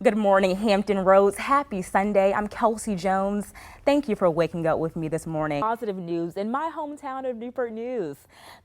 Good morning, Hampton Roads. Happy Sunday. I'm Kelsey Jones. Thank you for waking up with me this morning. Positive news in my hometown of Newport News.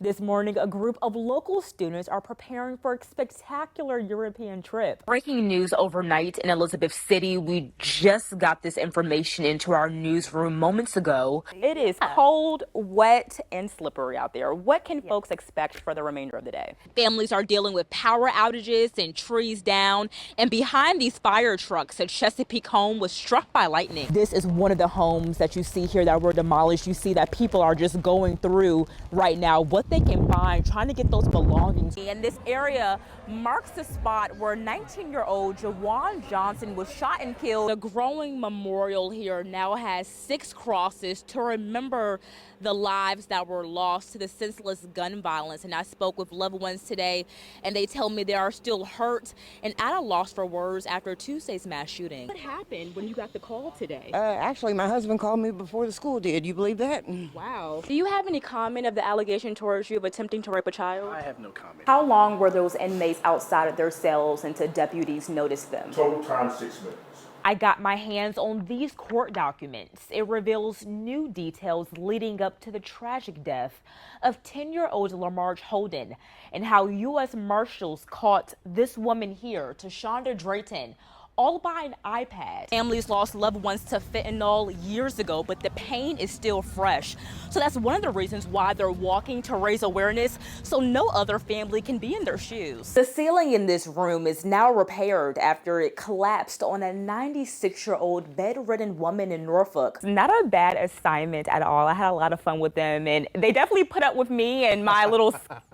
This morning, a group of local students are preparing for a spectacular European trip. Breaking news overnight in Elizabeth City. We just got this information into our newsroom moments ago. It is cold, wet, and slippery out there. What can folks expect for the remainder of the day? Families are dealing with power outages and trees down. And behind these fire trucks, a Chesapeake home was struck by lightning. This is one of the homes that you see here that were demolished. You see that people are just going through right now what they can find, trying to get those belongings. And this area marks the spot where 19-year-old Jawan Johnson was shot and killed. The growing memorial here now has 6 crosses to remember the lives that were lost to the senseless gun violence. And I spoke with loved ones today, and they tell me they are still hurt and at a loss for words after Tuesday's mass shooting. What happened when you got the call today? Actually, my husband called me before the school did. You believe that? Wow. Do you have any comment of the allegation towards you of attempting to rape a child? I have no comment. How long were those inmates outside of their cells until deputies noticed them? Total time 6 minutes. I got my hands on these court documents. It reveals new details leading up to the tragic death of 10-year-old Lamarge Holden and how U.S. Marshals caught this woman here, Tashonda Drayton, all by an iPad. Families lost loved ones to fentanyl years ago, but the pain is still fresh. So that's one of the reasons why they're walking to raise awareness so no other family can be in their shoes. The ceiling in this room is now repaired after it collapsed on a 96-year-old bedridden woman in Norfolk. Not a bad assignment at all. I had a lot of fun with them, and they definitely put up with me and my little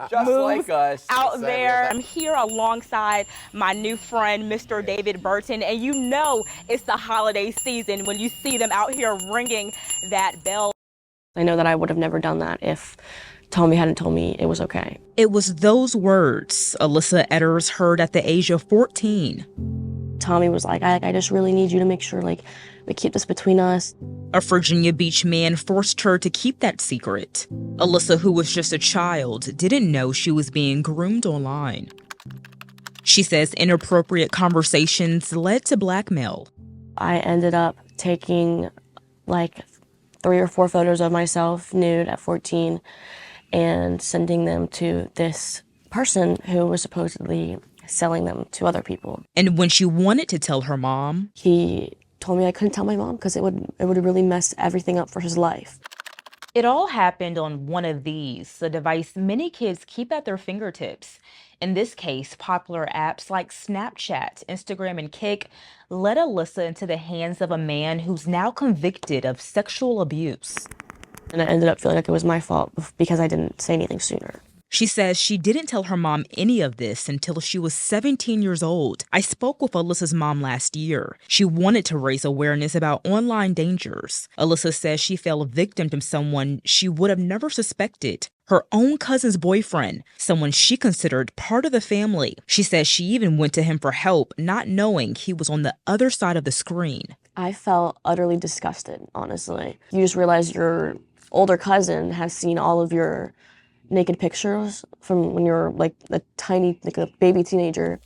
Just moves like us. out there. I'm here alongside my new friend, Mr. David Burton. And you know it's the holiday season when you see them out here ringing that bell. I know that I would have never done that if Tommy hadn't told me it was okay. It was those words Alyssa Etters heard at the age of 14. Tommy was like, I just really need you to make sure, like, we keep this between us. A Virginia Beach man forced her to keep that secret. Alyssa, who was just a child, didn't know she was being groomed online. She says inappropriate conversations led to blackmail. I ended up taking like 3 or 4 photos of myself nude at 14 and sending them to this person who was supposedly selling them to other people. And when she wanted to tell her mom, he told me I couldn't tell my mom because it would really mess everything up for his life. It all happened on one of these, a device many kids keep at their fingertips. In this case, popular apps like Snapchat, Instagram, and Kik led Alyssa into the hands of a man who's now convicted of sexual abuse. And I ended up feeling like it was my fault because I didn't say anything sooner. She says she didn't tell her mom any of this until she was 17 years old. I spoke with Alyssa's mom last year. She wanted to raise awareness about online dangers. Alyssa says she fell victim to someone she would have never suspected. Her own cousin's boyfriend, someone she considered part of the family. She says she even went to him for help, not knowing he was on the other side of the screen. I felt utterly disgusted, honestly. You just realize your older cousin has seen all of your naked pictures from when you're like a baby teenager.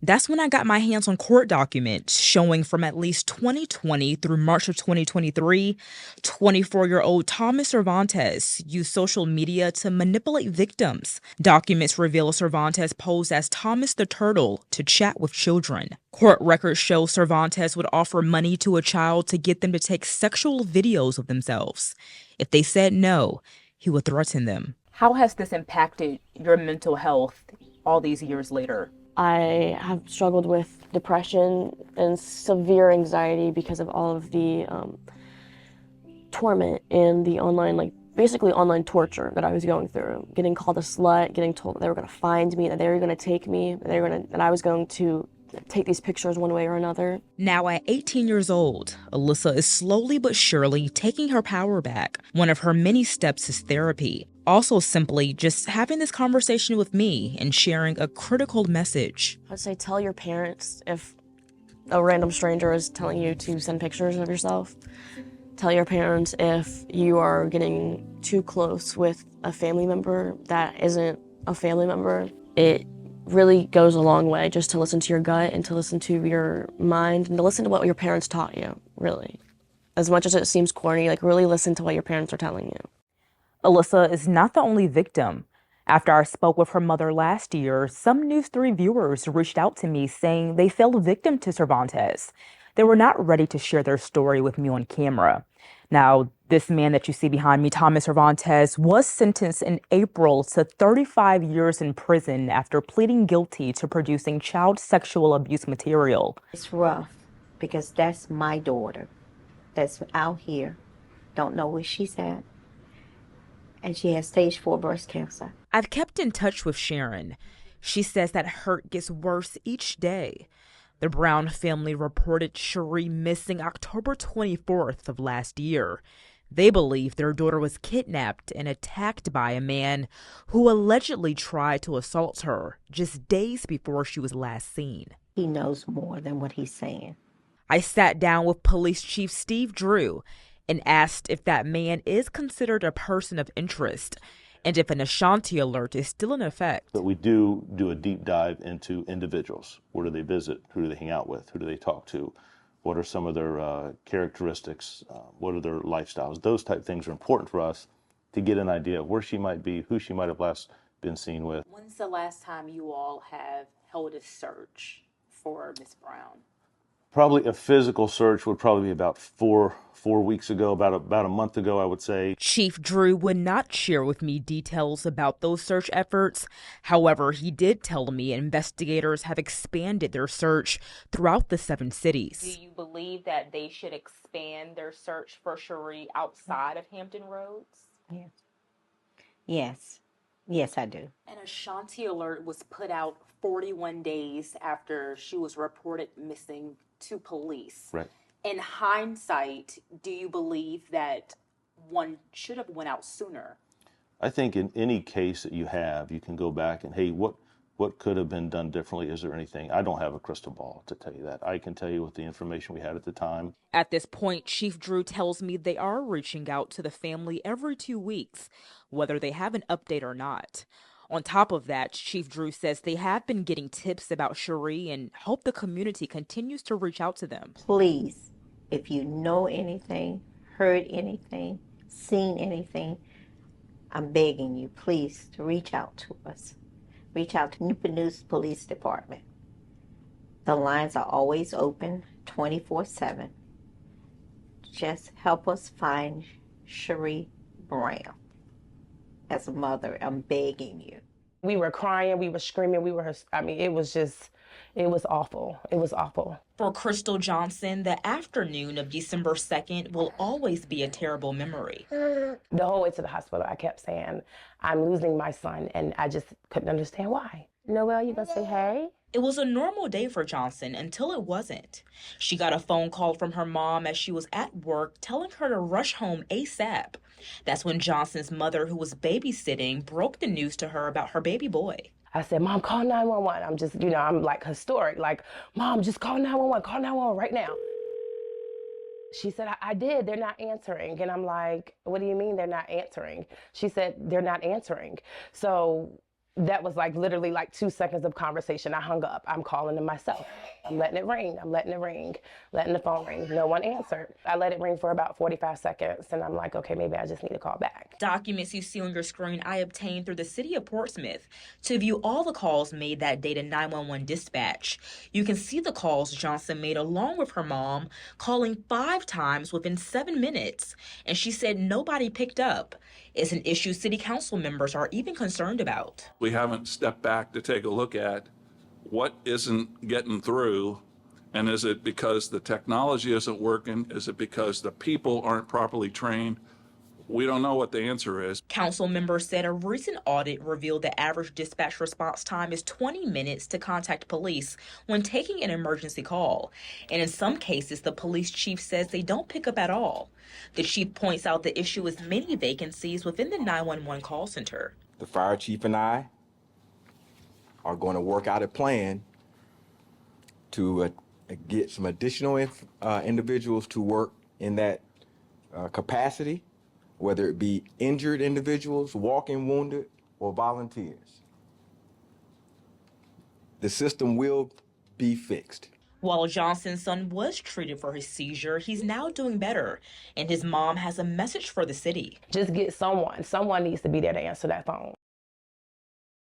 That's when I got my hands on court documents showing from at least 2020 through March of 2023, 24-year-old Thomas Cervantes used social media to manipulate victims. Documents reveal Cervantes posed as Thomas the Turtle to chat with children. Court records show Cervantes would offer money to a child to get them to take sexual videos of themselves. If they said no, he would threaten them. How has this impacted your mental health all these years later? I have struggled with depression and severe anxiety because of all of the torment and the online, basically online torture that I was going through. Getting called a slut, getting told that they were going to find me, that they were going to take me, that I was going to take these pictures one way or another. Now at 18 years old, Alyssa is slowly but surely taking her power back. One of her many steps is therapy. Also simply just having this conversation with me and sharing a critical message. I'd say tell your parents if a random stranger is telling you to send pictures of yourself. Tell your parents if you are getting too close with a family member that isn't a family member. It really goes a long way, just to listen to your gut and to listen to your mind and to listen to what your parents taught you, really. As much as it seems corny, like really listen to what your parents are telling you. Alyssa is not the only victim. After I spoke with her mother last year, some News 3 viewers reached out to me saying they fell victim to Cervantes. They were not ready to share their story with me on camera. Now, this man that you see behind me, Thomas Cervantes, was sentenced in April to 35 years in prison after pleading guilty to producing child sexual abuse material. It's rough because that's my daughter that's out here, don't know where she's at, and she has stage 4 breast cancer. I've kept in touch with Sharon. She says that hurt gets worse each day. The Brown family reported Cherie missing October 24th of last year. They believe their daughter was kidnapped and attacked by a man who allegedly tried to assault her just days before she was last seen. He knows more than what he's saying. I sat down with Police Chief Steve Drew and asked if that man is considered a person of interest and if an Ashanti alert is still in effect. But we do a deep dive into individuals. Where do they visit? Who do they hang out with? Who do they talk to? What are some of their characteristics? What are their lifestyles? Those type of things are important for us to get an idea of where she might be, who she might have last been seen with. When's the last time you all have held a search for Miss Brown? Probably a physical search would probably be about four weeks ago, about a month ago, I would say. Chief Drew would not share with me details about those search efforts. However, he did tell me investigators have expanded their search throughout the 7 cities. Do you believe that they should expand their search for Cherie outside of Hampton Roads? Yes, I do. An Ashanti alert was put out 41 days after she was reported missing to police. Right. In hindsight, do you believe that one should have went out sooner? I think in any case that you have, you can go back and, hey, what could have been done differently? Is there anything? I don't have a crystal ball to tell you that. I can tell you with the information we had at the time. At this point, Chief Drew tells me they are reaching out to the family every 2 weeks, whether they have an update or not. On top of that, Chief Drew says they have been getting tips about Cherie and hope the community continues to reach out to them. Please, if you know anything, heard anything, seen anything, I'm begging you, please, to reach out to us. Reach out to Newport News Police Department. The lines are always open 24/7. Just help us find Cherie Brown. As a mother, I'm begging you. We were crying, we were screaming, it was awful. It was awful. For Crystal Johnson, the afternoon of December 2nd will always be a terrible memory. The whole way to the hospital, I kept saying, I'm losing my son, and I just couldn't understand why. Noelle, you gonna say hey? It was a normal day for Johnson until it wasn't. She got a phone call from her mom as she was at work telling her to rush home ASAP. That's when Johnson's mother, who was babysitting, broke the news to her about her baby boy. I said, Mom, call 911. I'm just, I'm like historic. Like, Mom, just call 911. Call 911 right now. She said, I did. They're not answering. And I'm like, what do you mean they're not answering? She said, they're not answering. So that was like literally like 2 seconds of conversation. I hung up. I'm calling them myself. I'm letting it ring. I'm letting it ring. Letting the phone ring. No one answered. I let it ring for about 45 seconds. And I'm like, okay, maybe I just need to call back. Documents you see on your screen I obtained through the city of Portsmouth to view all the calls made that day to 911 dispatch. You can see the calls Johnson made along with her mom, calling 5 times within 7 minutes. And she said nobody picked up. It's an issue city council members are even concerned about. We haven't stepped back to take a look at what isn't getting through, and is it because the technology isn't working? Is it because the people aren't properly trained? We don't know what the answer is. Council members said a recent audit revealed the average dispatch response time is 20 minutes to contact police when taking an emergency call. And in some cases, the police chief says they don't pick up at all. The chief points out the issue is many vacancies within the 911 call center. The fire chief and I are going to work out a plan to get some additional individuals to work in that capacity, whether it be injured individuals, walking wounded, or volunteers. the system will be fixed. While Johnson's son was treated for his seizure, he's now doing better, and his mom has a message for the city. Just get someone. Someone needs to be there to answer that phone.